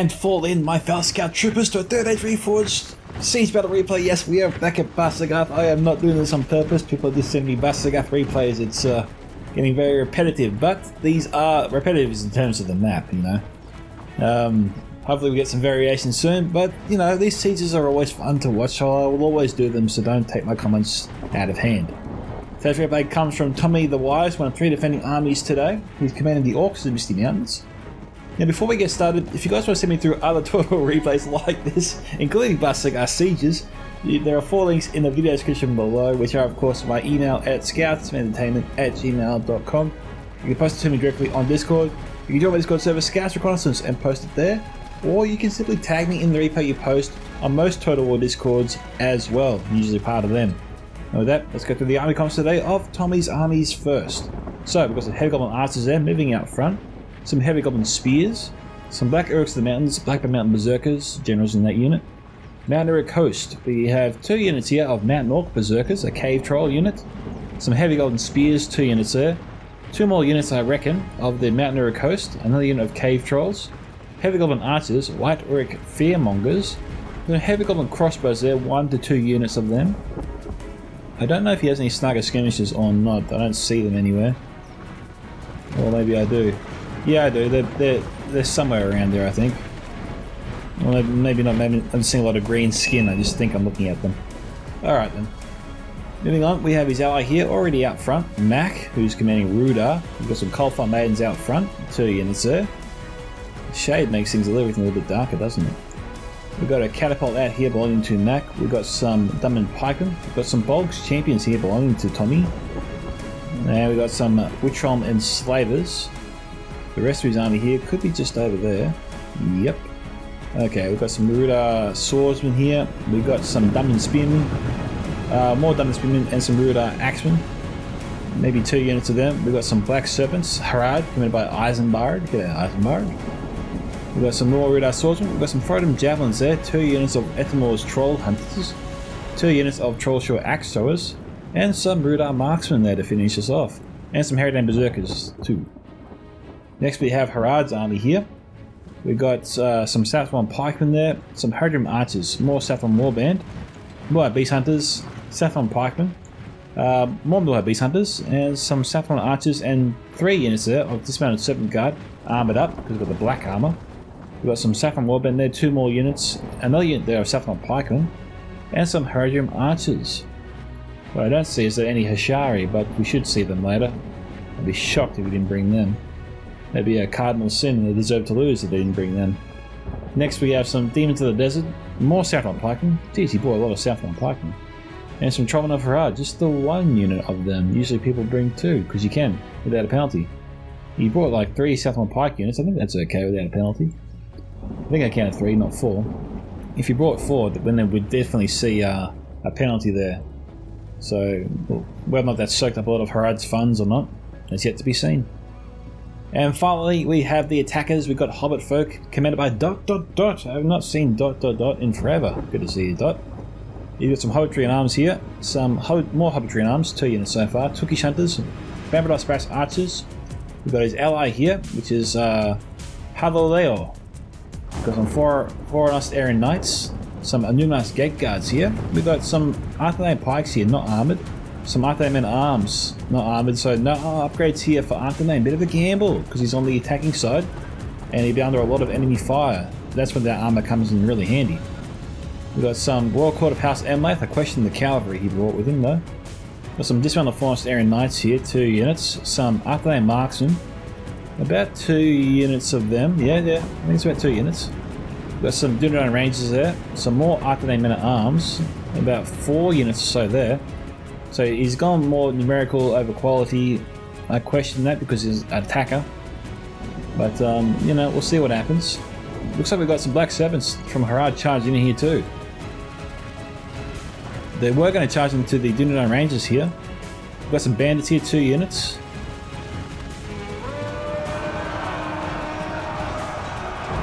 And fall in, my fellow scout troopers, to a third age Reforged Siege Battle replay. Yes, we are back at Basagath. I am not doing this on purpose. People just send me Basagath replays. It's getting very repetitive, but these are repetitive in terms of the map, you know. Hopefully we get some variation soon, but, you know, these sieges are always fun to watch, so I will always do them, so don't take my comments out of hand. Today's replay comes from Tommy the Wise, one of 3 defending armies today. He's commanding the Orcs of the Misty Mountains. Now, before we get started, if you guys want to send me through other total replays like this, including Basagath Sieges, there are 4 links in the video description below, which are, of course, my email at scoutsmanentertainment@gmail.com. You can post it to me directly on Discord. You can join my Discord server, Scouts Reconnaissance, and post it there. Or you can simply tag me in the replay you post on most Total War Discords as well. I'm usually part of them. And with that, let's go through the army comps today of Tommy's armies first. So, we've got some Heavy Goblin Archers there, moving out front. Some Heavy Goblin Spears. Some Black Uruks of the Mountains, Blackbird Mountain Berserkers, generals in that unit. Mountain Uruk Host. We have 2 units here of Mountain Orc Berserkers, a Cave Troll unit. Some Heavy Goblin Spears, 2 units there. 2 more units, I reckon, of the Mountain Uruk Host. Another unit of Cave Trolls. Heavy Goblin Archers, White Uruk Fearmongers. Heavy Goblin Crossbows there, 1 to 2 units of them. I don't know if he has any Snugger Skirmishers or not. I don't see them anywhere. Or maybe I do. Yeah, I do. They're somewhere around there, I think. Well, maybe not. Maybe I'm seeing a lot of green skin. I just think I'm looking at them. Alright then. Moving on, we have his ally here, already out front. Mac, who's commanding Rudar. We've got some Coldfire Maidens out front. 2 units there. Shade makes things everything a little bit darker, doesn't it? We've got a Catapult out here belonging to Mac. We've got some Dunman Pikemen. We've got some Bolgs Champions here belonging to Tommy. And we've got some Witchhelm Enslavers. The rest of his army here could be just over there. Yep. Okay, we've got some Rudar Swordsmen here. We've got some Dunman Spearmen. More Dunman Spearmen and some Rudar Axemen. Maybe 2 units of them. We've got some Black Serpents. Harad, commanded by Eisenbard. Get out, Eisenbard. We've got some more Rudar Swordsmen. We've got some Frodham Javelins there. 2 units of Ethamor's Troll Hunters. 2 units of Trollshore Axe Throwers. And some Rudar Marksmen there to finish us off. And some Harridan Berserkers too. Next we have Harad's army here. We've got some Saffron Pikemen there. Some Herdrum Archers. More Saffron Warband. More Beast Hunters. Saffron Pikemen. More Miller Beast Hunters. And some Saffron Archers and 3 units there of Dismounted Serpent Guard. Armoured up because we've got the black armour. We've got some Saffron Warband there, 2 more units, another unit there of Saffron Pikemen, and some Herdrum Archers. What I don't see is there any Hashari, but we should see them later. I'd be shocked if we didn't bring them. That'd be a cardinal sin and they deserve to lose if they didn't bring them. Next we have some Demons of the Desert, more Saffron Pikemen. Geez, he brought a lot of Saffron Pikemen. And some Trollmen of Harad, just the 1 unit of them. Usually people bring 2, because you can, without a penalty. He brought like 3 Saffron Pike units. I think that's okay without a penalty. I think I counted 3, not 4. If you brought 4, then we'd definitely see a penalty there. So, whether or not that's soaked up a lot of Harad's funds or not, is yet to be seen. And finally, we have the attackers. We've got Hobbit Folk, commanded by ... I have not seen ... in forever. Good to see you, Dot. You've got some Hobbitry and Arms here. Some more Hobbitry and Arms, 2 units so far. Tookish Hunters, Bambados Brass Archers. We've got his ally here, which is Hadoleo. We've got some Forenost Aaron Knights, some Anumas Gate Guards here. We've got some Arthurane Pikes here, not armoured. Some Arthurane Men Arms, not armoured, so no upgrades here for Arthurane. Bit of a gamble, because he's on the attacking side, and he'll be under a lot of enemy fire. That's when that armour comes in really handy. We've got some Royal Court of House Emlath. I question the cavalry he brought with him though. Got some Dismounted Forenost Aaron Knights here, 2 units. Some Arthurane Marksmen. About 2 units of them. Yeah, I think it's about 2 units. We've got some Dunedain Rangers there. Some more Arthurane Men at Arms. About 4 units or so there. So he's gone more numerical over quality. I question that because he's an attacker. But, you know, we'll see what happens. Looks like we've got some Black Serpents from Harad charging in here too. They were going to charge into the Dunedain Rangers here. We've got some bandits here, 2 units.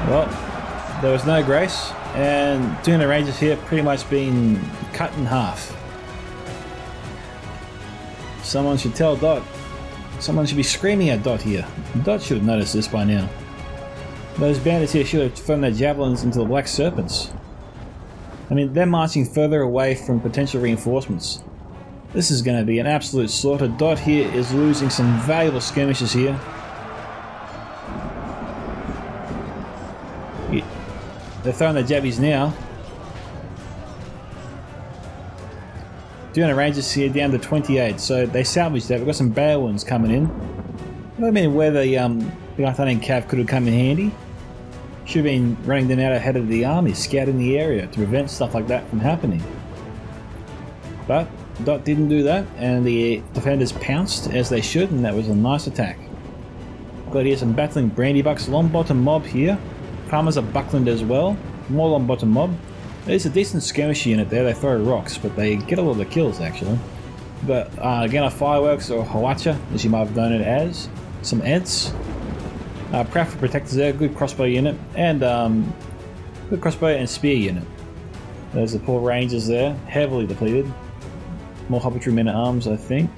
Well, there was no grace, and Dunedain Rangers here pretty much been cut in half. Someone should tell Dot. Someone should be screaming at Dot here. Dot should have noticed this by now. Those bandits here should have thrown their javelins into the Black Serpents. I mean, they're marching further away from potential reinforcements. This is going to be an absolute slaughter. Dot here is losing some valuable skirmishers here. They're throwing their jabbies now. 200 Rangers here down to 28, so they salvaged that. We've got some bale wounds coming in. I don't mean where the Arthurian Cav could have come in handy. Should have been running them out ahead of the army, scouting the area to prevent stuff like that from happening. But Dot didn't do that, and the defenders pounced as they should, and that was a nice attack. Got here some battling Brandybucks, Longbottom mob here. Farmers are Buckland as well. More Longbottom mob. There's a decent skirmish unit there. They throw rocks, but they get a lot of the kills actually. But again, a fireworks or Hawacha, as you might have known it as. Some Ents. Proud protectors there, good crossbow unit, and good crossbow and spear unit. There's the poor rangers there, heavily depleted. More Hobbitry men at arms, I think.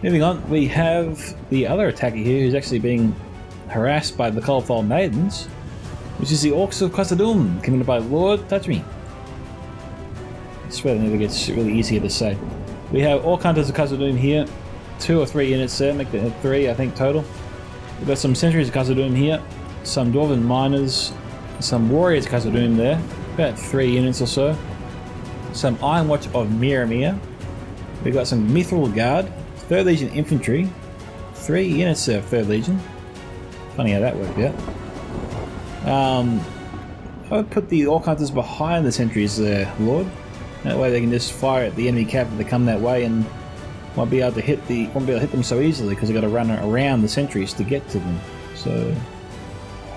Moving on, we have the other attacker here who's actually being harassed by the Coldfold Maidens, which is the Orcs of Khazad-dûm, commanded by Lord Touch Me. I swear that never gets really easier to say. We have Orc Hunters of Khazad-dûm here, 2 or 3 units there, make that 3 I think total. We've got some Sentries of Khazad-dûm here, some Dwarven Miners, some Warriors of Khazad-dûm there, about 3 units or so. Some Iron Watch of Miramir. We've got some Mithril Guard, 3rd Legion Infantry, 3 units of 3rd Legion. Funny how that worked out. I would put the Orc Hunters behind the Sentries there, Lord. That way they can just fire at the enemy cav if they come that way, and won't be able to hit them so easily because they've got to run around the sentries to get to them. So,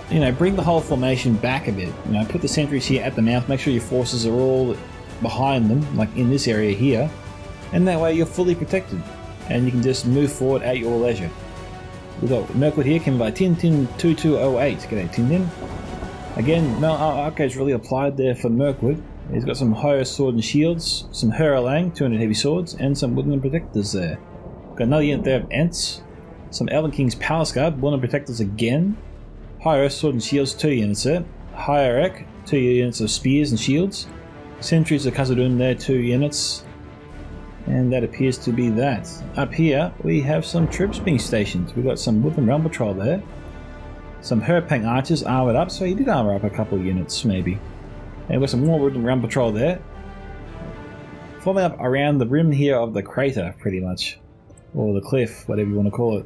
you know, bring the whole formation back a bit. You know, put the sentries here at the mouth. Make sure your forces are all behind them, like in this area here, and that way you're fully protected, and you can just move forward at your leisure. We've got Mirkwood here, coming by Tintin 2208. G'day, Tintin. Again, Mel Arcade's really applied there for Mirkwood. He's got some higher sword and shields, some Huralang, 200 heavy swords, and some Woodland Protectors there. Got another unit there of Ents, some Elven King's Palace Guard, Woodland Protectors again, higher sword and shields, 2 units there, higher Ek, 2 units of spears and shields, Sentries of Khazad-dûm there, 2 units, and that appears to be that. Up here, we have some troops being stationed. We've got some Woodland Realm Patrol there, some Herpang Archers armoured up, so he did armour up a couple of units maybe. And we've got some more Woodland Realm Patrol there. Forming up around the rim here of the crater, pretty much. Or the cliff, whatever you want to call it.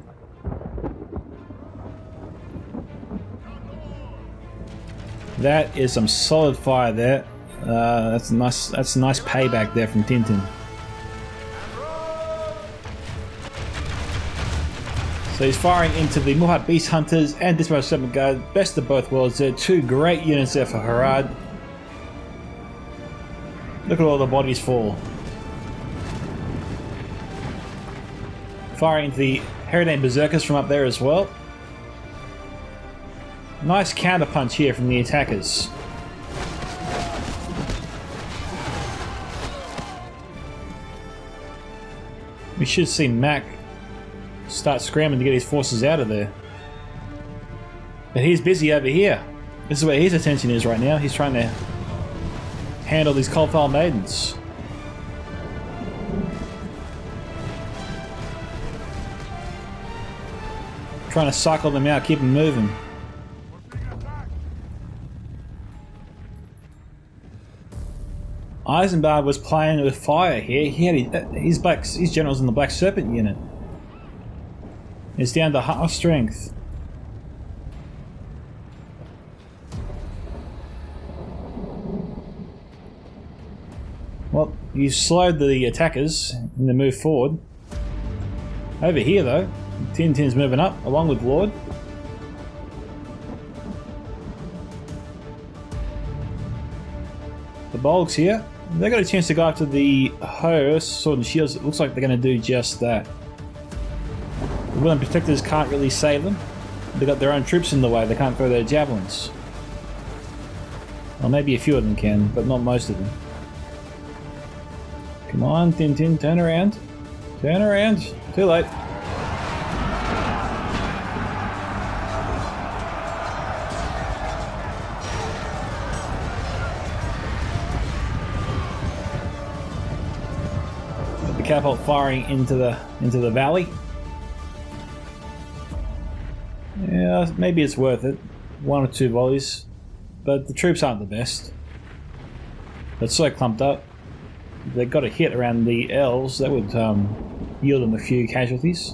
That is some solid fire there. That's a nice payback there from Tintin. So he's firing into the Muhat Beast Hunters and Dismo Serpent Guard. Best of both worlds there. 2 great units there for Harad. Look at all the bodies fall. Firing into the Herodane Berserkers from up there as well. Nice counterpunch here from the attackers. We should see Mac start scrambling to get his forces out of there. But he's busy over here. This is where his attention is right now. He's trying to handle these Coldfold Maidens. Trying to cycle them out, keep them moving. Eisenbard was playing with fire here. He had his generals in the Black Serpent unit. It's down to half strength. Well, you slowed the attackers in the move forward. Over here though, Tintin's moving up along with Lord. The Bolgs here, they got a chance to go after the Ho Sword and Shields. It looks like they're going to do just that. The Woodland Protectors can't really save them. They've got their own troops in the way, they can't throw their javelins. Well, maybe a few of them can, but not most of them. Come on, Tintin, turn around. Turn around. Too late. catapult firing into the valley. Yeah, maybe it's worth it. 1 or 2 volleys, but the troops aren't the best. It's so clumped up. They got a hit around the elves that would yield them a few casualties.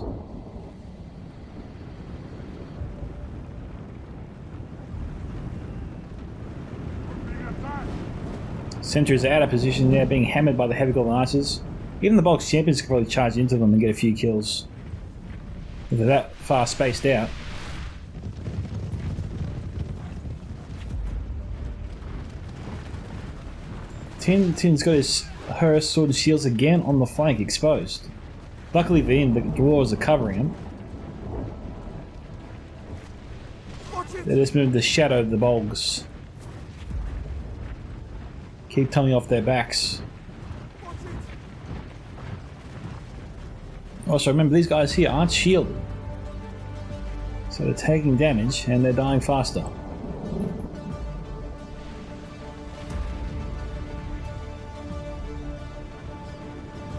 Sentries are out of position there, being hammered by the heavy goblin archers. Even the Bolt's champions could probably charge into them and get a few kills if they're that far spaced out. Tin's got his Horus sword and shields again on the flank exposed. Luckily for him, the dwarves are covering him. They just moved the shadow of the bogs. Keep tumbling off their backs. Also remember, these guys here aren't shielded, so they're taking damage and they're dying faster.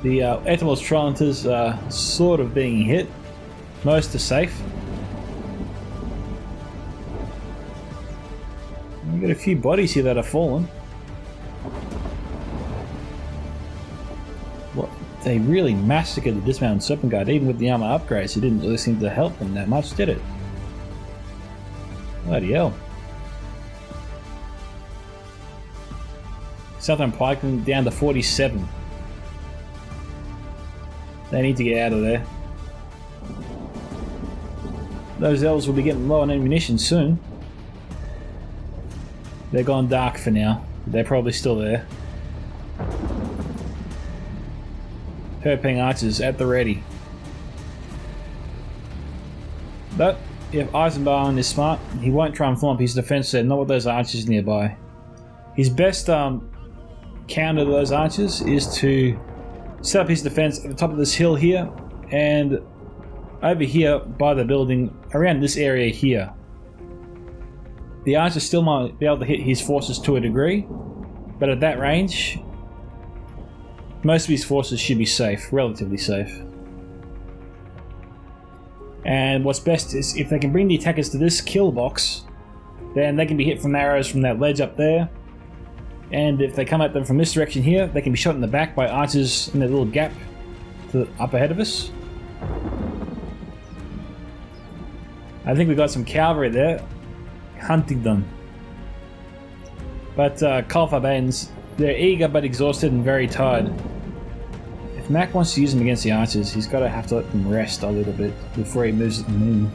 The Ethel's Tridenters are sort of being hit. Most are safe. We've got a few bodies here that have fallen. What? They really massacred the dismounted Serpent Guard. Even with the armor upgrades, it didn't really seem to help them that much, did it? Bloody hell. Southern Pikemen down to 47. They need to get out of there. Those elves will be getting low on ammunition soon. They're gone dark for now. They're probably still there. Herping archers at the ready. But if Eisenbarn is smart, he won't try and form up his defense there, not with those archers nearby. His best counter to those archers is to set up his defense at the top of this hill here, and over here by the building, around this area here. The archers still might be able to hit his forces to a degree, but at that range, most of his forces should be safe, relatively safe. And what's best is if they can bring the attackers to this kill box, then they can be hit from arrows from that ledge up there. And if they come at them from this direction here, they can be shot in the back by archers in that little gap to up ahead of us. I think we've got some cavalry there hunting them. But Kalfabans, they're eager but exhausted and very tired. If Mac wants to use them against the archers, he's got to have to let them rest a little bit before he moves them in.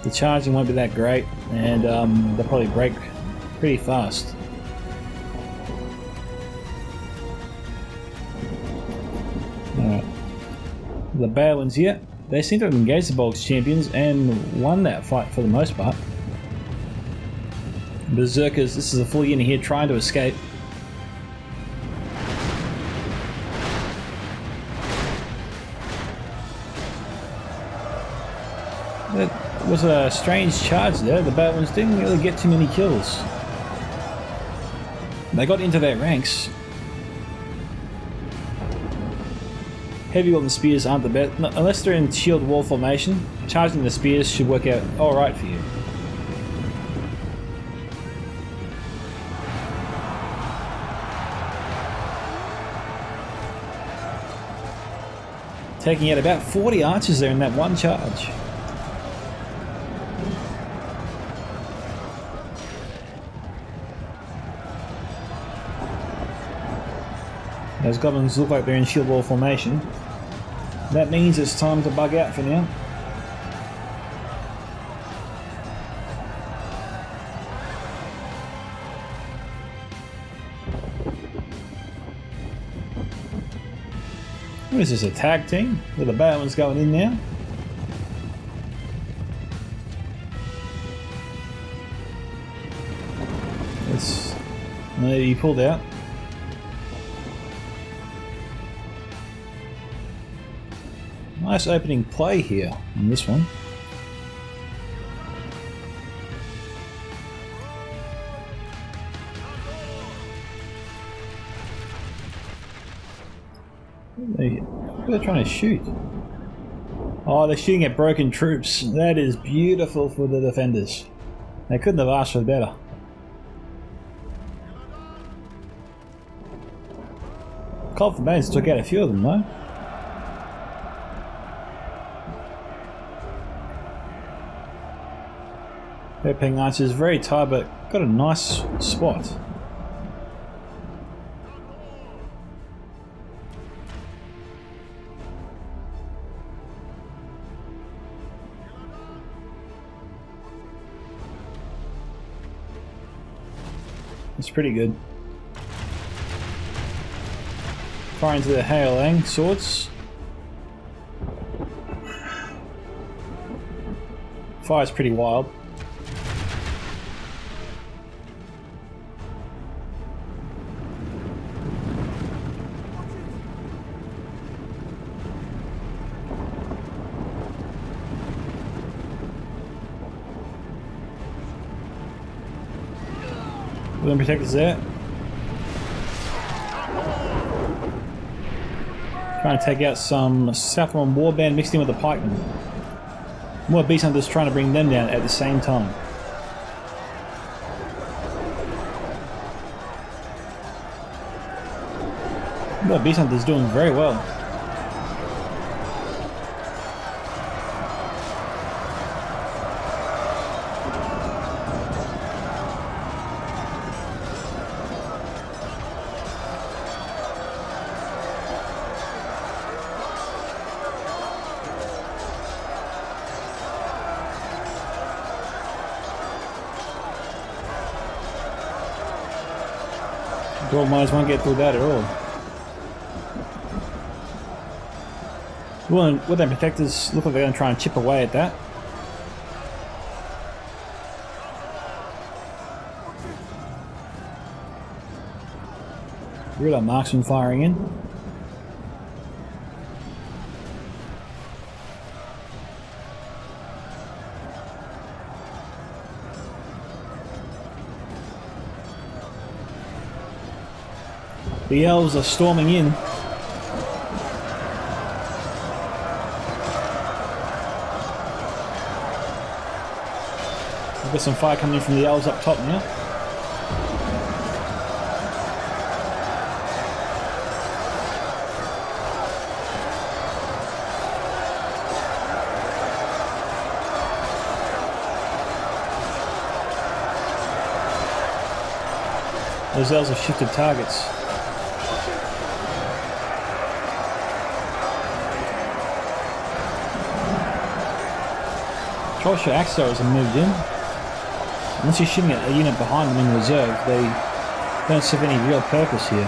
The charging won't be that great, and they'll probably break pretty fast. Alright. The Balins here, they seem to have engaged the Bolt's champions and won that fight for the most part. Berserkers, this is a full unit here trying to escape. That was a strange charge there. The bad ones didn't really get too many kills. They got into their ranks. Heavy golden spears aren't the best. Unless they're in shield wall formation, charging the spears should work out alright for you. Taking out about 40 archers there in that one charge. Those goblins look like they're in shield wall formation. That means it's time to bug out for now. What is this, a tag team? With the bad ones going in now? It's... No, he pulled out. Nice opening play here on this one. What are they trying to shoot? Oh, they're shooting at broken troops. That is beautiful for the defenders. They couldn't have asked for better. Cold for Banes took out a few of them though. Their ping archer is very tight but got a nice spot. It's pretty good. Fire into the Haolang swords. Fire's pretty wild. Wooden protectors there. Trying to take out some Saffron Warband mixed in with the pikemen. More Beast Hunters trying to bring them down at the same time. More Beast Hunters doing very well. Gold mines won't get through that at all. Well, their protectors look like they're going to try and chip away at that. Real marksman firing in. The elves are storming in. We've got some fire coming in from the elves up top now. Those elves have shifted targets. Trollshire Axos have moved in. Unless you're shooting at a unit behind them in reserve, they don't serve any real purpose here.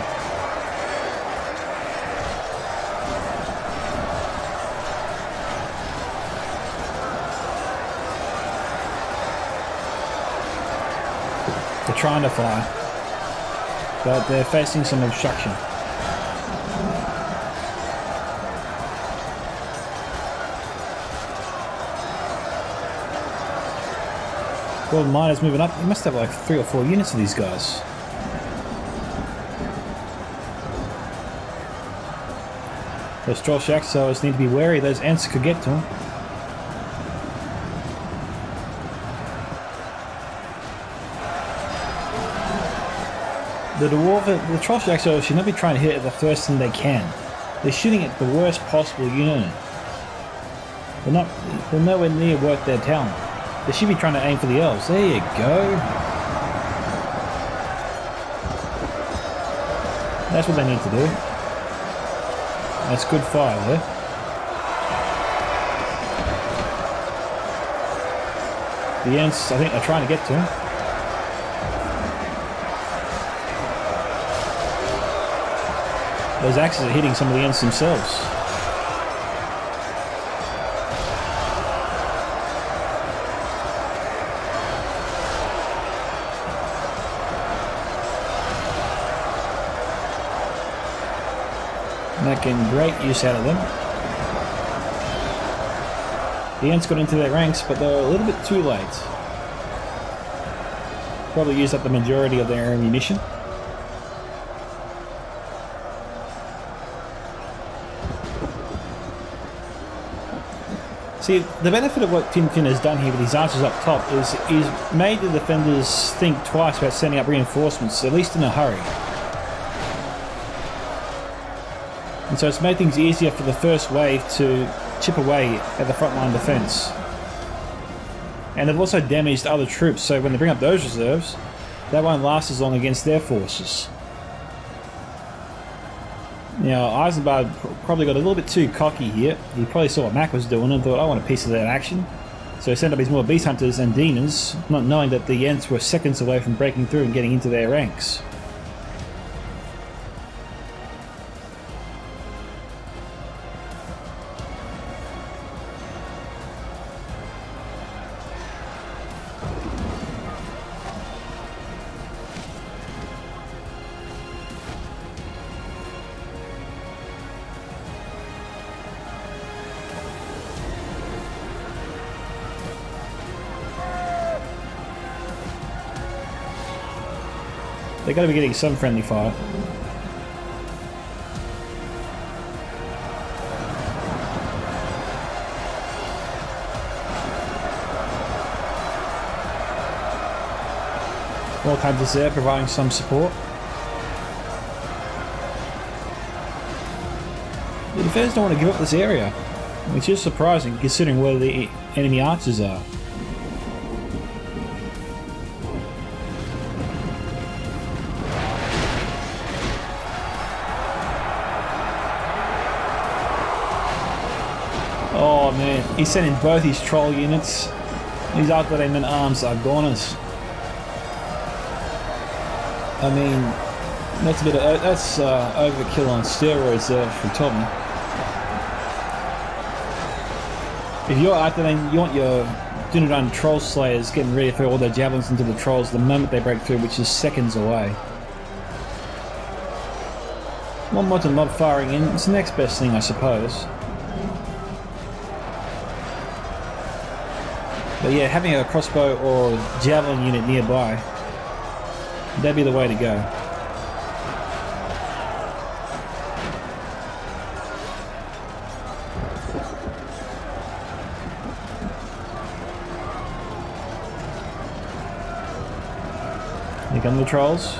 They're trying to fire, but they're facing some obstruction. Well, miners moving up. You must have like 3 or 4 units of these guys. Those Stroll Shacks, so need to be wary. Those ants could get to them. The Troll Shacks should not be trying to hit it the first thing they can. They're shooting at the worst possible unit. They're nowhere near worth their talent. They should be trying to aim for the elves. There you go. That's what they need to do. That's good fire there. The ants, I think, are trying to get to him. Those axes are hitting some of the ants themselves. Making great use out of them. The ants got into their ranks, but they were a little bit too late. Probably used up the majority of their ammunition. See, the benefit of what Tintin has done here with his archers up top is he's made the defenders think twice about sending up reinforcements, at least in a hurry. And so it's made things easier for the first wave to chip away at the frontline defence. And they've also damaged other troops, so when they bring up those reserves, that won't last as long against their forces. Now, Eisenbart probably got a little bit too cocky here. He probably saw what Mac was doing and thought, I want a piece of that action. So he sent up his more beast hunters and demons, not knowing that the Ents were seconds away from breaking through and getting into their ranks. They've got to be getting some friendly fire. All hunters there providing some support. The defenders don't want to give up this area, which is surprising considering where the enemy archers are. Oh man, he's sending both his troll units. These artillery men arms are goners. I mean, that's a bit of overkill on steroids there from Tommy. If you're artillery, you want your Dunedain troll slayers getting ready to throw all their javelins into the trolls the moment they break through, which is seconds away. One mod to mob firing in, it's the next best thing, I suppose. But yeah, having a crossbow or javelin unit nearby, that'd be the way to go. Here come the trolls.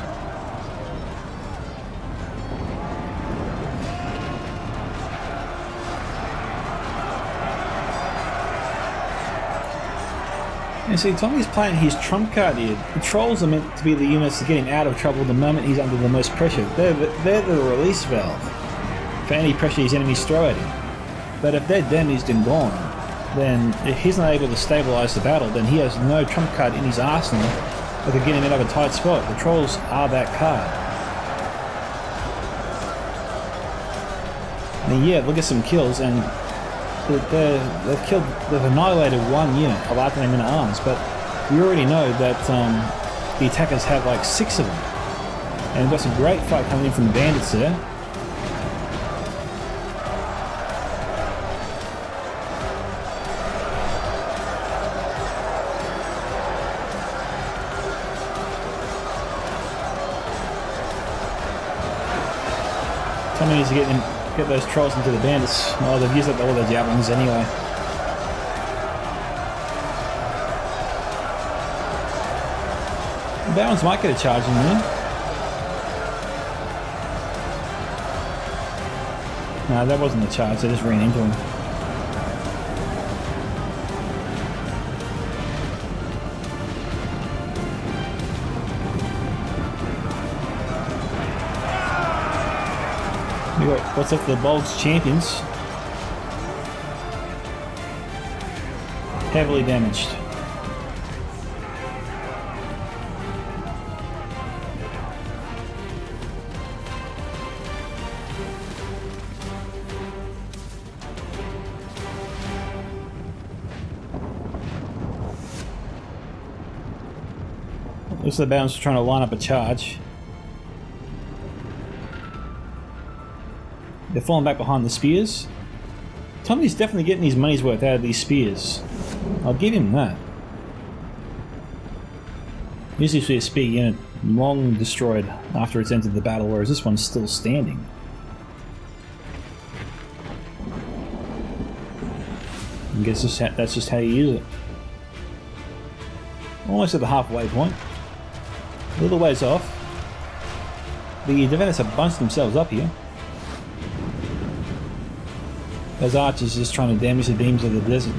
And see, Tommy's playing his trump card here. The trolls are meant to be the units to get him out of trouble the moment he's under the most pressure. They're the release valve for any pressure his enemies throw at him. But if they're damaged and gone, then if he's not able to stabilise the battle, then he has no trump card in his arsenal that could get him out of a tight spot. The trolls are that card. And yeah, look at some kills, and they've annihilated one unit of artillery men at arms, but we already know that the attackers have like 6 of them. And we've got some great fight coming in from the bandits there. Tommy needs to get those trolls into the bandits. Oh, they've used up all their javelins anyway. The Barons might get a charge in there. No, that wasn't a charge, they just ran into him. What's up for the Bulge champions? Heavily damaged. Looks like the Barons are trying to line up a charge. They're falling back behind the spears. Tommy's definitely getting his money's worth out of these spears. I'll give him that. Usually see a spear unit long destroyed after it's entered the battle, whereas this one's still standing. I guess that's just how you use it. Almost at the halfway point. A little ways off. The defenders have bunched themselves up here. Those archers just trying to damage the demons of the desert.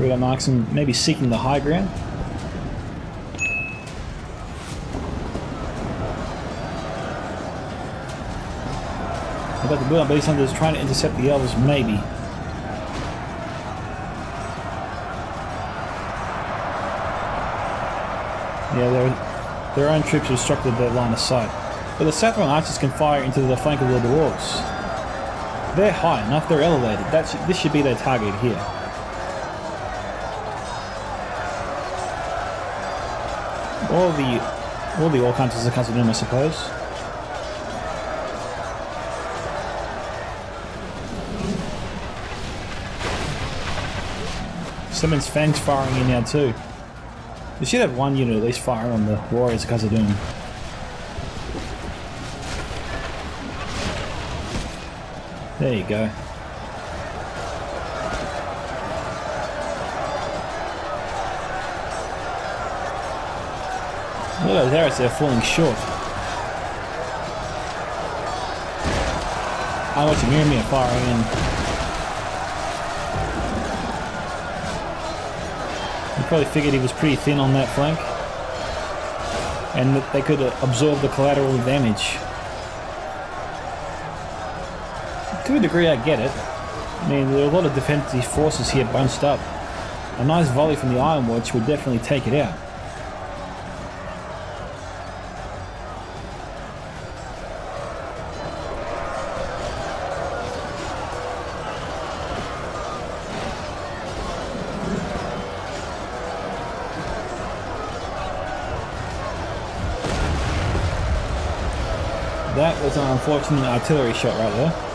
We got Marksman maybe seeking the high ground. I've got the build up base hunters trying to intercept the elves, maybe. Yeah, their own troops obstructed their line of sight. But the Sathron archers can fire into the flank of the dwarves. They're high enough, they're elevated. This should be their target here. All the orc hunters are considered, I suppose. Someone's Fang's firing in now too. We should have one unit at least fire on the warriors because of doom. There you go. Look at those arrows, they're falling short. I watch Mimir firing in. He probably figured he was pretty thin on that flank. And that they could absorb the collateral damage. To a degree I get it. I mean, there are a lot of defensive forces here bunched up. A nice volley from the Iron Watch would definitely take it out. That was an unfortunate artillery shot right there.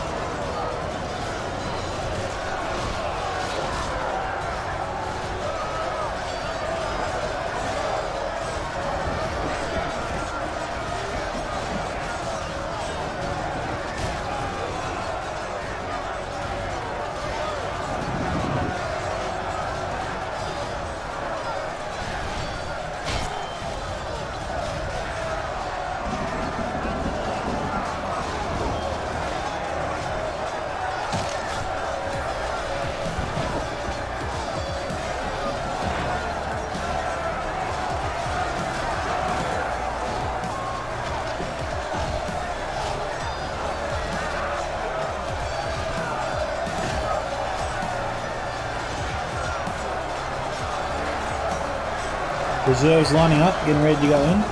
Reserves lining up, getting ready to go in.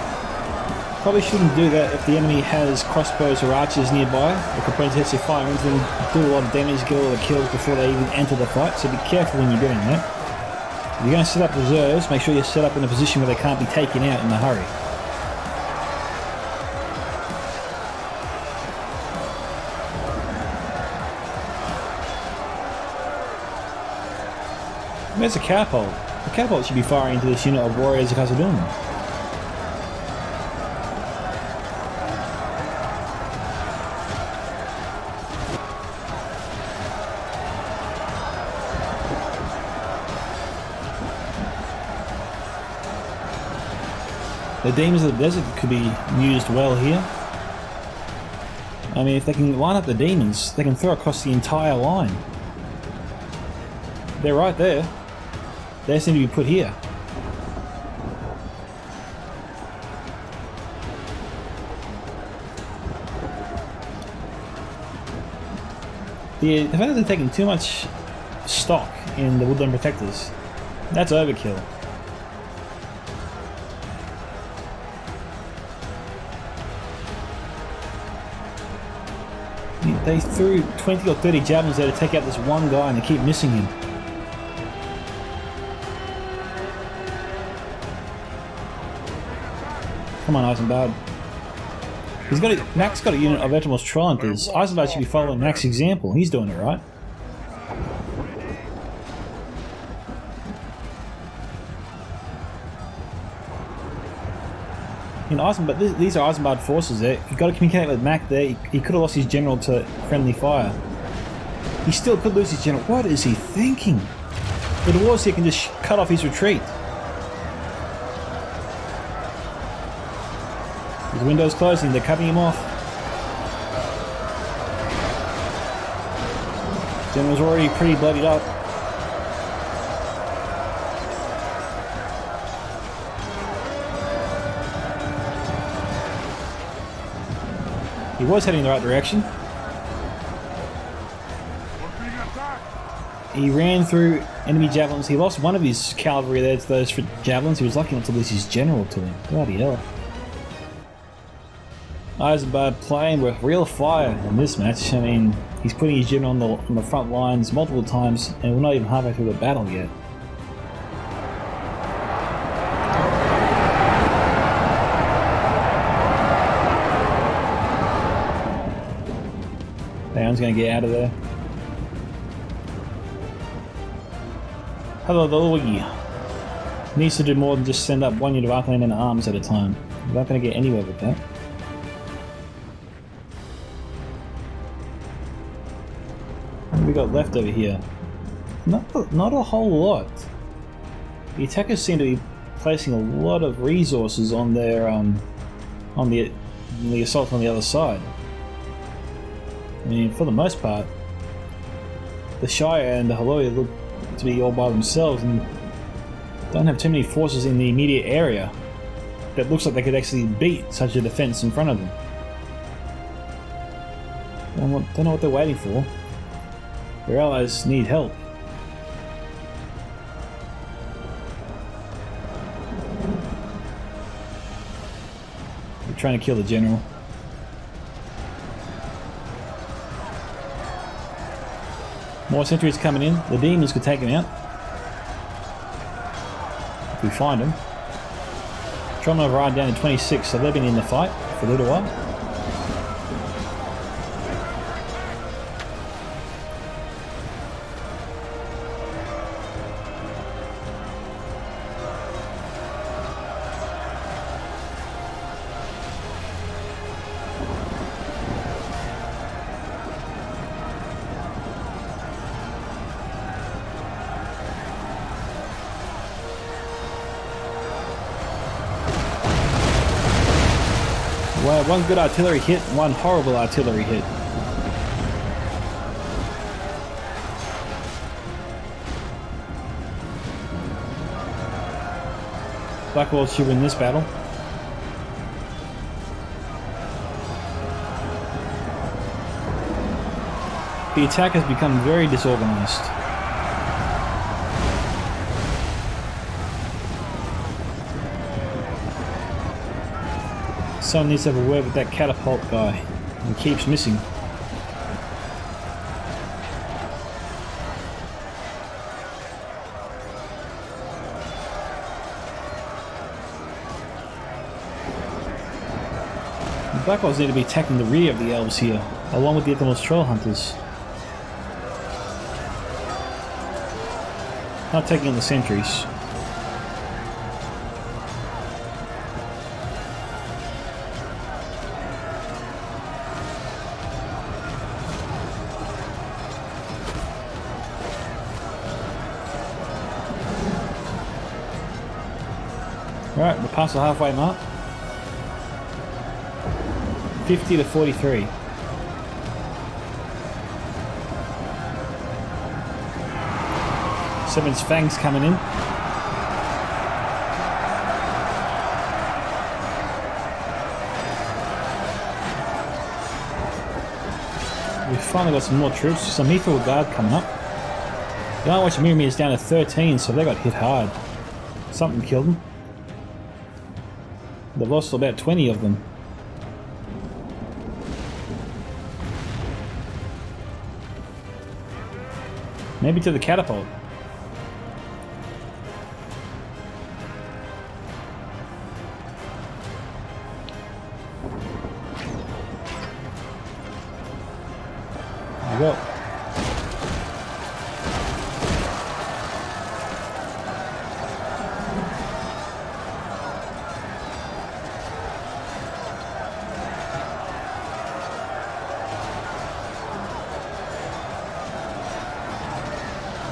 Probably shouldn't do that if the enemy has crossbows or archers nearby. Or components hits you fire into them, do a lot of damage, get all the kills before they even enter the fight, so be careful when you're doing that. If you're going to set up reserves, make sure you're set up in a position where they can't be taken out in a hurry. Where's the catapult? The catapult should be firing into this unit of warriors of Khazad-dûm. The demons of the desert could be used well here. I mean, if they can line up the demons, they can throw across the entire line. They're right there. They seem to be put here. The defenders are taking too much stock in the woodland protectors. That's overkill. They threw 20 or 30 javelins there to take out this one guy and they keep missing him. Come on, Eisenbard. Mac's got a unit of Eternal Triumphers. Eisenbard should be following Mac's example. He's doing it right. In Eisenbahn, but these are Eisenbahn forces there. You've got to communicate with Mac there. He could have lost his general to friendly fire. He still could lose his general. What is he thinking? With the wars he can just cut off his retreat. His window's closing, they're cutting him off. General's already pretty bloodied up. He was heading in the right direction. He ran through enemy javelins. He lost one of his cavalry there to those javelins. He was lucky not to lose his general to them. Bloody hell. Eisenbahn playing with real fire in this match. I mean, he's putting his general on the front lines multiple times, and we're not even halfway through the battle yet. Leon's going to get out of there. Hallelujah. Needs to do more than just send up one unit of artillery and arms at a time. We're not going to get anywhere with that. What have we got left over here? Not a whole lot. The attackers seem to be placing a lot of resources on their on the assault on the other side. I mean, for the most part, the Shire and the Haloya look to be all by themselves and don't have too many forces in the immediate area that looks like they could actually beat such a defense in front of them. Don't know what they're waiting for. Their allies need help. They're trying to kill the general. More sentries coming in. The demons could take him out. If we find him. Trauma override down to 26, so they've been in the fight for a little while. Well, one good artillery hit, one horrible artillery hit. Blackwall should win this battle. The attack has become very disorganized. Someone needs to have a word with that catapult guy. He keeps missing. The Black Walls need to be attacking the rear of the elves here, along with the Ethermos Troll Hunters. Not taking on the sentries. Alright, we're past the halfway mark. 50 to 43. Seven's Fangs coming in. We've finally got some more troops. Some Ethereal Guard coming up. The Iron Watch Mirror is down to 13, so they got hit hard. Something killed them. They've lost about 20 of them. Maybe to the catapult. There you go.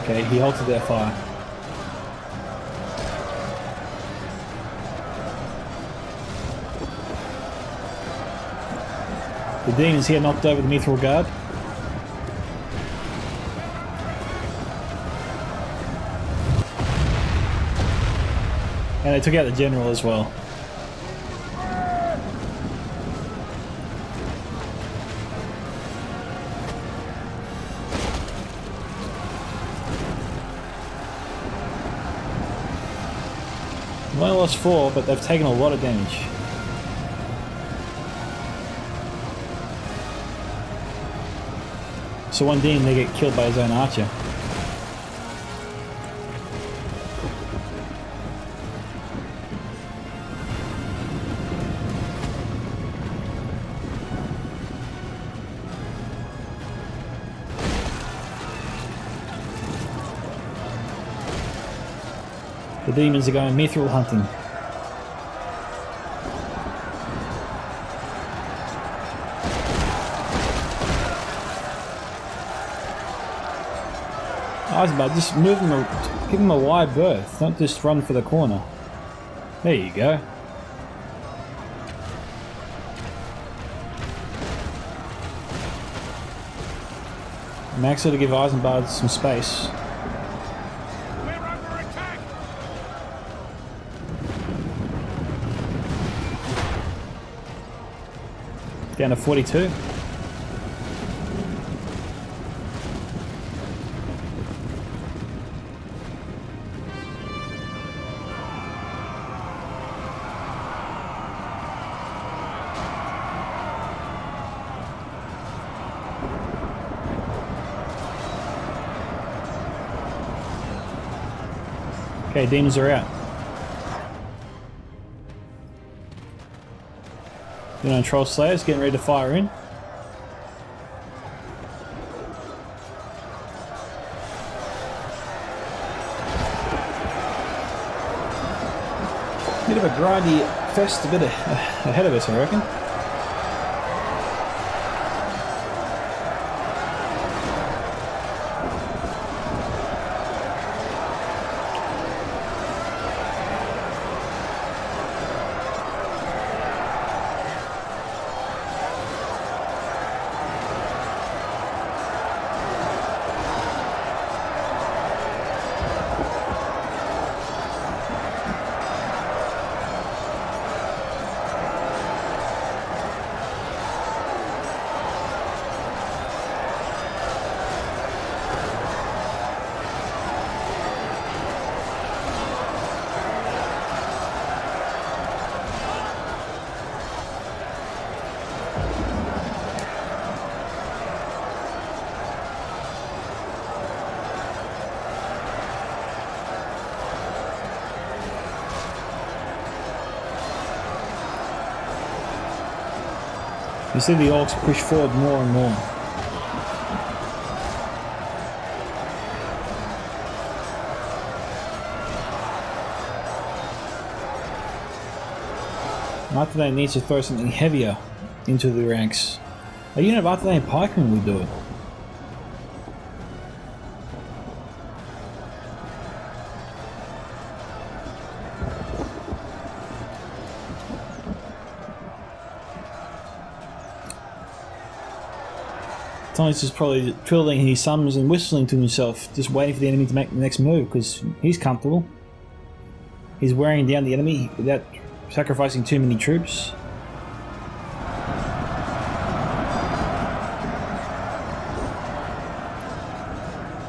Okay, he halted their fire. The demons here knocked over the mithril guard. And they took out the general as well. They only lost 4, but they've taken a lot of damage. So one demon, they get killed by his own archer. The demons are going mithril hunting. Eisenbart, just move them, give them a wide berth, don't just run for the corner. There you go. Max ought to give Eisenbart some space. Down to 42. Okay, demons are out. You know, Troll Slayers getting ready to fire in. Bit of a grindy fest, a bit ahead of us, I reckon. You see the orcs push forward more and more. Arthdane needs to throw something heavier into the ranks. A unit of Arthdane pikemen would do it. Thomas is probably twiddling his thumbs and whistling to himself, just waiting for the enemy to make the next move, because he's comfortable. He's wearing down the enemy without sacrificing too many troops.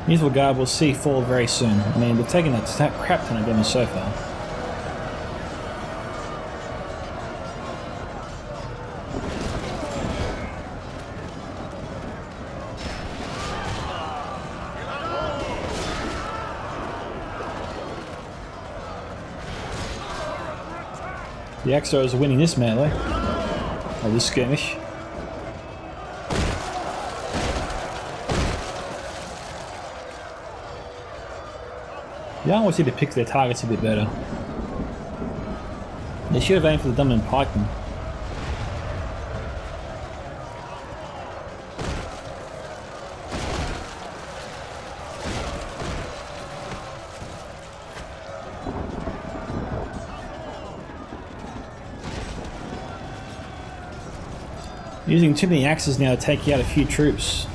Mithril Guard will see fall very soon. I mean, they've taken a crap ton of damage so far. The Axos are winning this melee, or this skirmish. Yeah, I want you to pick their targets a bit better. They should have aimed for the dominant pikemen. Using too many axes now to take out a few troops.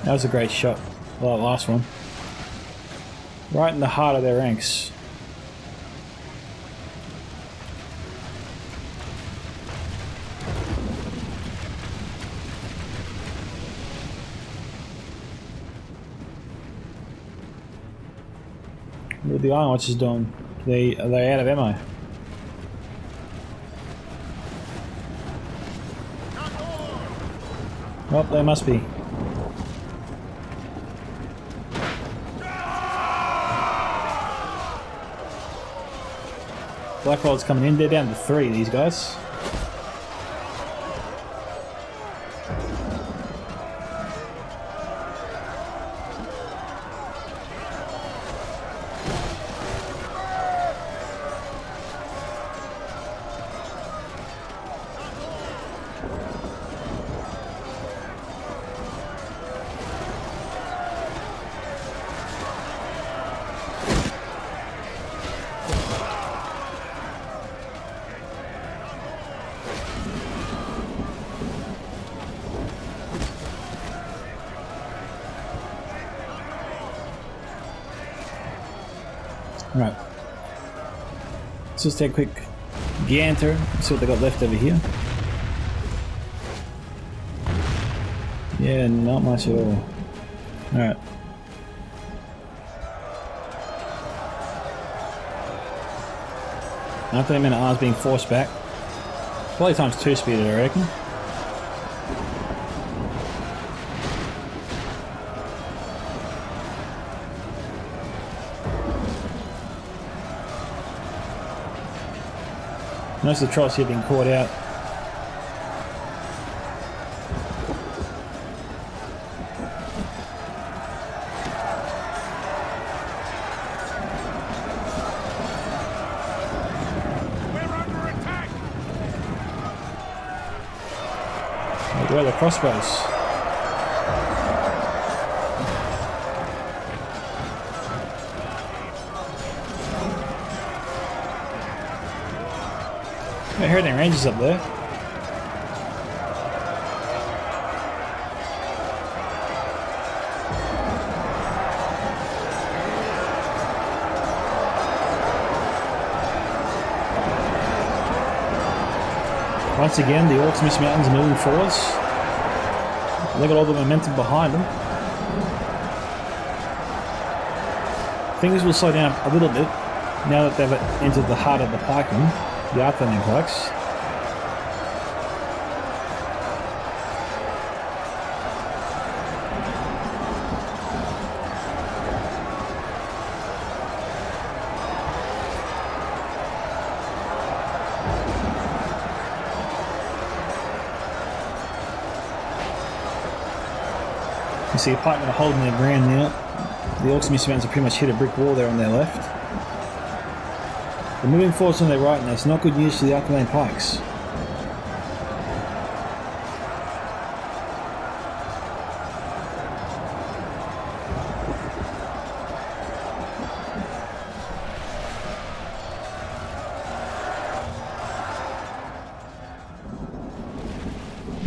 That was a great shot. Well, that last one. Right in the heart of their ranks. What are the Iron Watchers doing? Are they out of ammo? Well, they must be. Blackroll's coming in. They're down to 3, these guys. Right. Let's just take a quick gander, see what they got left over here. Yeah, not much at all. Alright. After them in arms being forced back. Probably times 2 speeded, I reckon. Most of the trolls here have been caught out. Where are the crossbows? I heard any rangers up there. Once again, the Orcs Mist Mountains are moving forwards. They got all the momentum behind them. Things will slow down a little bit now that they've entered the heart of the pikemen, the Arthurian pikes. You see, the pikemen are holding their ground now. The Orcs Mist Mountains have pretty much hit a brick wall there on their left. They're moving forwards on their right, and that's not good news for the Arthurian pikes.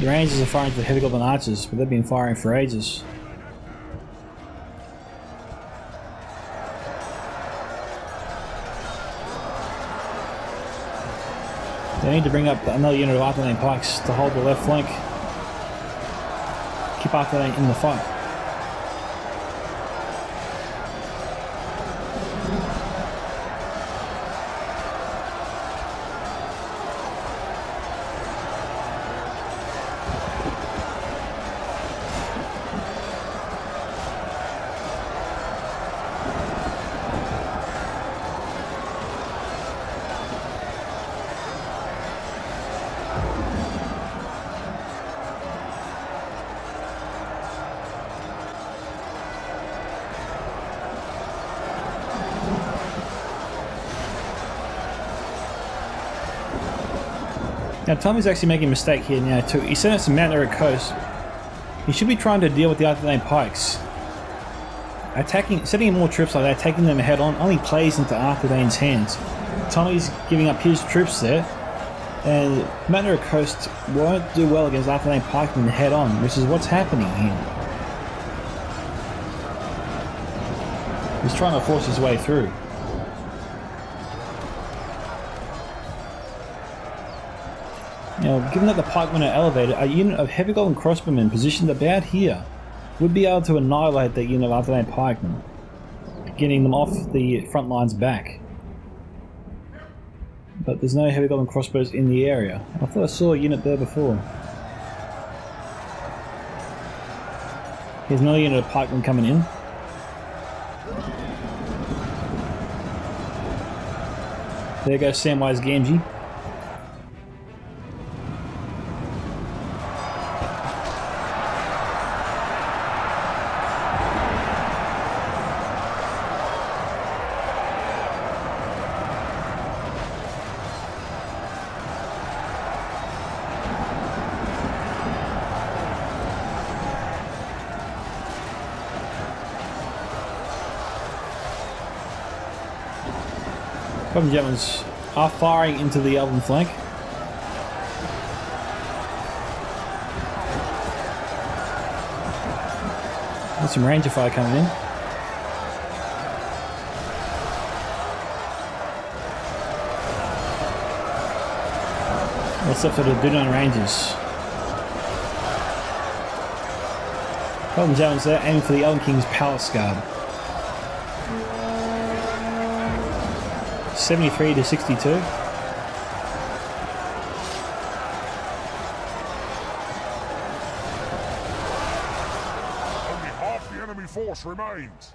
The Rangers are firing to the heavy goblin archers, but they've been firing for ages. They need to bring up another unit of Arthurian pikes to hold the left flank. Keep Arthurian in the fight. Now Tommy's actually making a mistake here now too. He's sent out some Mount Eric Coast. He should be trying to deal with the Arthurian pikes. Sending in more troops like that, taking them head on, only plays into Arthurian's hands. Tommy's giving up his troops there. And Commander Coast won't do well against Arthur Lane Pikemen head on, which is what's happening here. He's trying to force his way through. Now, given that the pikemen are elevated, a unit of heavy golden crossbowmen positioned about here would be able to annihilate that unit of Arthur Lane pikemen, getting them off the front lines back. But there's no heavy golden crossbows in the area. I thought I saw a unit there before. Here's another unit of pikemen coming in. There goes Samwise Gamgee. Cobham Germans are firing into the Elven flank. There's some Ranger fire coming in. What's up for the Dunon Rangers? Cobham Germans there aiming for the Elven King's Palace Guard. 73 to 62. Only half the enemy force remains.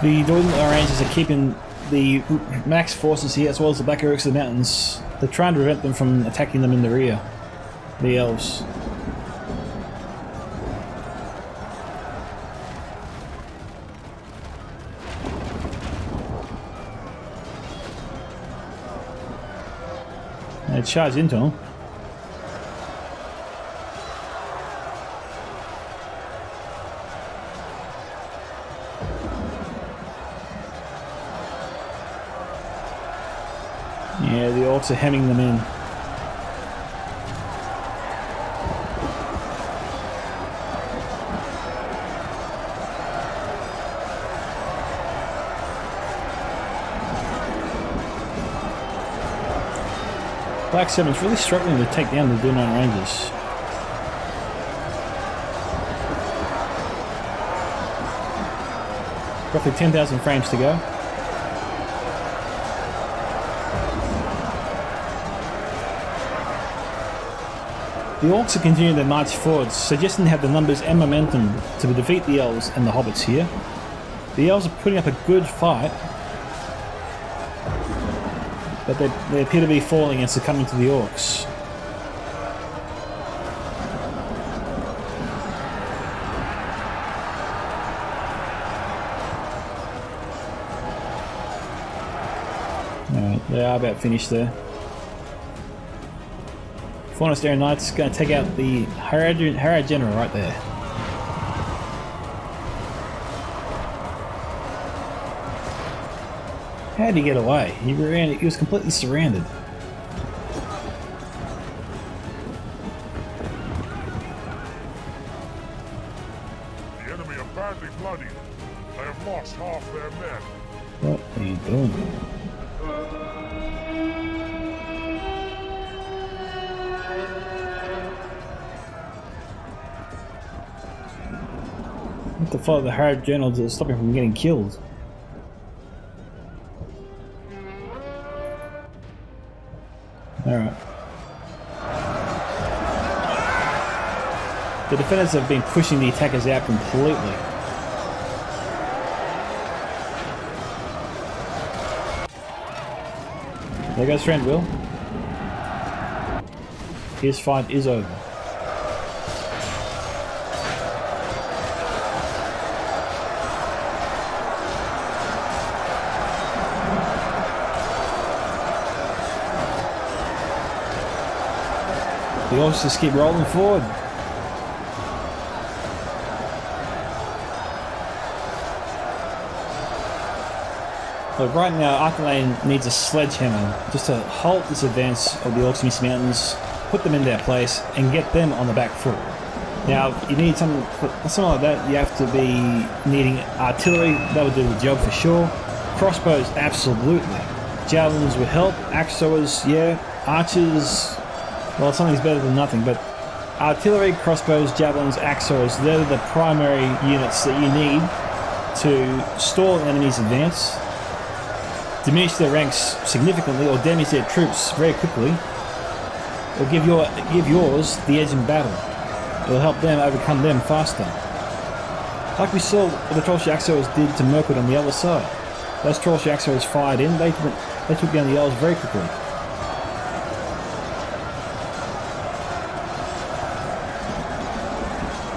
The Northern Rangers are keeping the max forces here as well as the Black Orcs of the mountains. They're trying to prevent them from attacking them in the rear. The elves. They charge into them. Yeah, the orcs are hemming them in. Black Seven's really struggling to take down the Dunon Rangers. Roughly 10,000 frames to go. The Orcs are continuing their march forwards, suggesting they have the numbers and momentum to defeat the Elves and the Hobbits here. The Elves are putting up a good fight, but they appear to be falling and succumbing to the Orcs. Alright, they are about finished there. Fornestarian Knights going to take out the Harad General right there. How did he get away? He was completely surrounded. The enemy are badly bloodied. They have lost half their men. What are you doing? I have to follow the Harad General to stop him from getting killed. Alright. The defenders have been pushing the attackers out completely. There goes friend Will. His fight is over. The Orcs just keep rolling forward. Look, right now, Archelane needs a sledgehammer just to halt this advance of the Orcs Misty Mountains, put them in their place, and get them on the back foot. Now, you need something like that. You have to be needing artillery. That would do the job for sure. Crossbows, absolutely. Javelins would help. Axe throwers, yeah. Archers, well, something's better than nothing, but artillery, crossbows, javelins, axe throwers, they're the primary units that you need to stall an enemy's advance, diminish their ranks significantly, or damage their troops very quickly, or give yours the edge in battle. It'll help them overcome them faster. Like we saw what the Trollshire axe throwers did to Mirkwood on the other side. Those Trollshire axe throwers fired in, they took down the elves very quickly.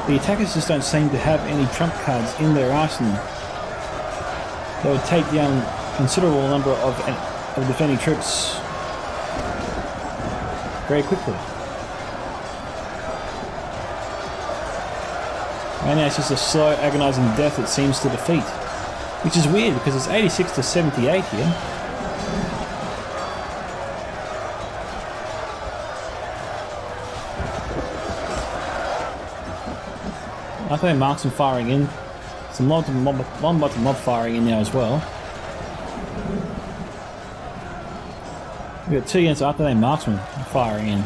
The attackers just don't seem to have any trump cards in their arsenal. They would take down a considerable number of defending troops very quickly. Right now it's just a slow, agonising death it seems to defeat. Which is weird because it's 86 to 78 here. I think marksman firing in. Some mob firing in now as well. We've got 2 units after they marksman firing in.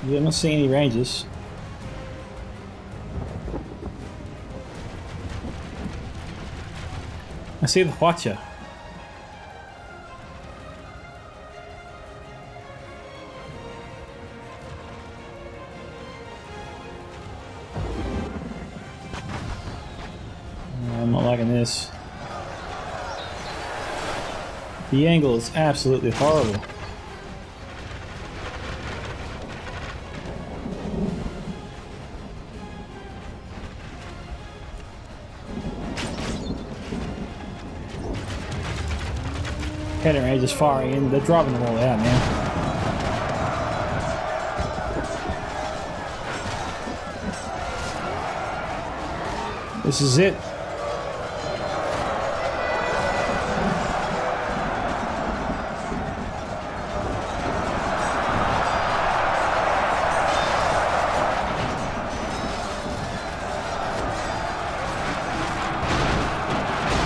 Yeah, I'm not seeing any ranges. I see the Watcher. I'm not liking this. The angle is absolutely horrible. Cannon Rangers just firing in. They're driving them all out, man. This is it.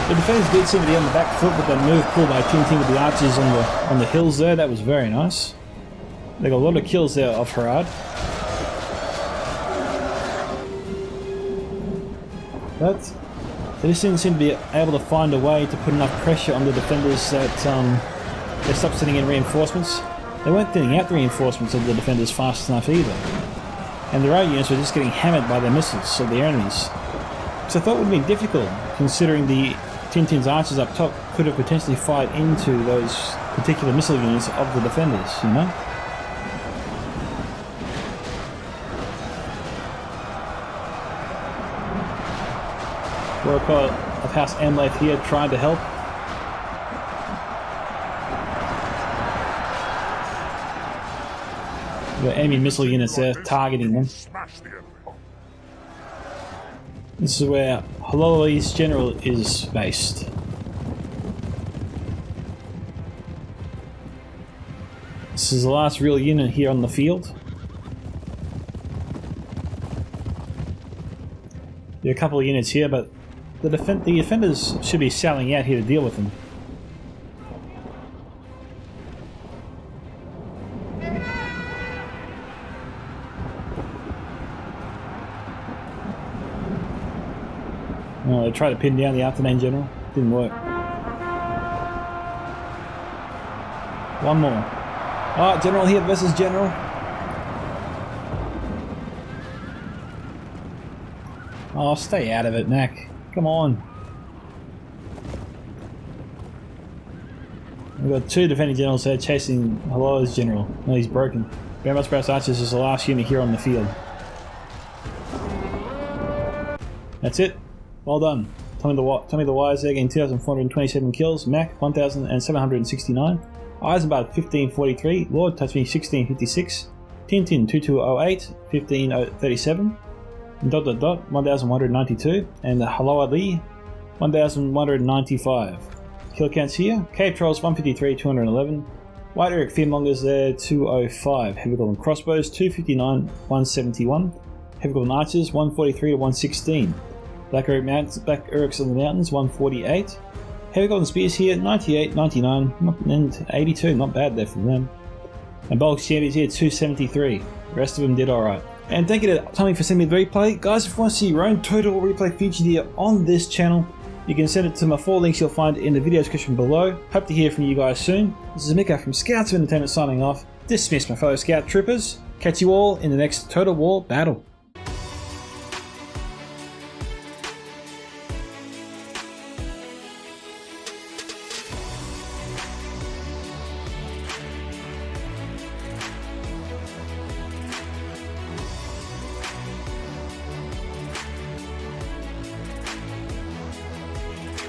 The defenders did seem to be on the back foot with that move pulled by Tintin with the archers on the hills there. That was very nice. They got a lot of kills there off Harad. But they just didn't seem to be able to find a way to put enough pressure on the defenders that they stopped sending in reinforcements. They weren't thinning out the reinforcements of the defenders fast enough either. And their own units were just getting hammered by their missiles of the enemies. So I thought it would be difficult, considering the Tintin's archers up top could have potentially fired into those particular missile units of the defenders, you know? Worker of House Amlath here trying to help. The enemy missile units there targeting them. This is where Hololi's general is based. This is the last real unit here on the field. There are a couple of units here, but the defenders should be sailing out here to deal with them. they tried to pin down the afternoon general. Didn't work. One more. Oh, general here versus general. Oh, stay out of it, Mac. Come on. We've got two defending generals there chasing Hello's general. No, he's broken. Grandma's Brass Archers is the last unit here on the field. That's it. Well done. Tommy the Wise there getting 2,427 kills. Mac 1,769. Eisenbart 1543. Lord Touch Me 1656. Tintin 2208 1537. Dot 1192. And the Hello Lee 1195. Kill counts here. Cave Trolls 153 211. White Eric Fearmongers there 205. Heavy Golden Crossbows 259 171. Heavy Golden Archers 143 to 116. Black Urks on the Mountains 148. Heavy Golden Spears here 98, 99, and 82. Not bad there from them. And Bulk Champions here 273. The rest of them did alright. And thank you to Tommy for sending me the replay. Guys, if you want to see your own Total War replay featured here on this channel, you can send it to my 4 links you'll find in the video description below. Hope to hear from you guys soon. This is Micka from Scouts of Entertainment signing off. Dismiss my fellow Scout Troopers. Catch you all in the next Total War battle.